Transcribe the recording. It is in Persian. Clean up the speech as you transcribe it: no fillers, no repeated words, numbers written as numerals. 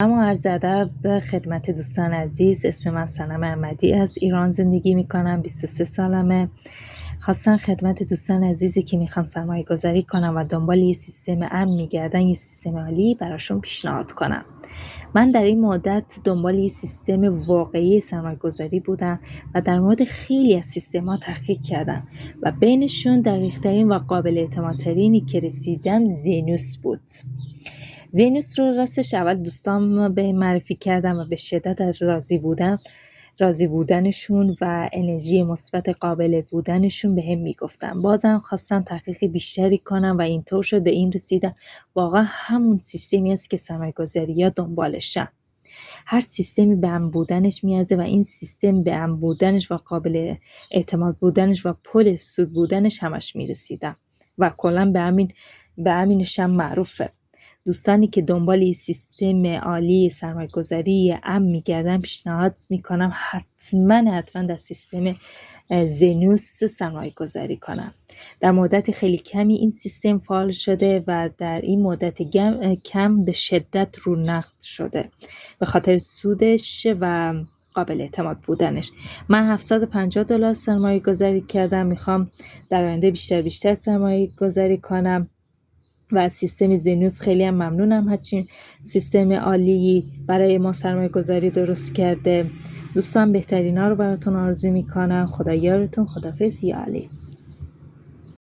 اما عرض ادب به خدمت دوستان عزیز. اسم من صنم احمدی از ایران زندگی میکنم. 23 سالمه. خواستم خدمت دوستان عزیزی که میخوان سرمایه گذاری کنم و دنبال یه سیستم امن میگردن، یه سیستم عالی براشون پیشنهاد کنم. من در این مدت دنبال یه سیستم واقعی سرمایه گذاری بودم و در مورد خیلی از سیستم ها تحقیق کردم و بینشون دقیق ترین و قابل اعتماد ترینی که رسیدم زینوس بود. زینوس رو راستش اول دوستان به معرفی کردم و به شدت از راضی بودنشون و انرژی مثبت قابل بودنشون به هم میگفتم. بازم خواستم تحقیق بیشتری کنم و اینطور شد به این رسیدم واقعا همون سیستمی است که سرمایه‌گذاری‌ها دنبالشن. هر سیستمی به امن بودنش میارزه و این سیستم به امن بودنش و قابل اعتماد بودنش و پر سود بودنش همش میرسیدم و کلا به امینش هم معروفه. دوستانی که دنبال یه سیستم عالی سرمایه‌گذاری امن میگردن پیشنهاد میکنم حتما در سیستم زینوس سرمایه گذاری کنم. در مدت خیلی کمی این سیستم فعال شده و در این مدت کم به شدت رونق شده به خاطر سودش و قابل اعتماد بودنش. من $750 سرمایه گذاری کردم. میخوام در آینده بیشتر سرمایه گذاری کنم و از سیستم زینوس خیلی هم ممنونم. هرچین سیستم عالی برای ما سرمایه گذاری درست کرده. دوستان بهترین ها رو براتون آرزو میکنم. خدا یارتون. خداحافظ یا علی.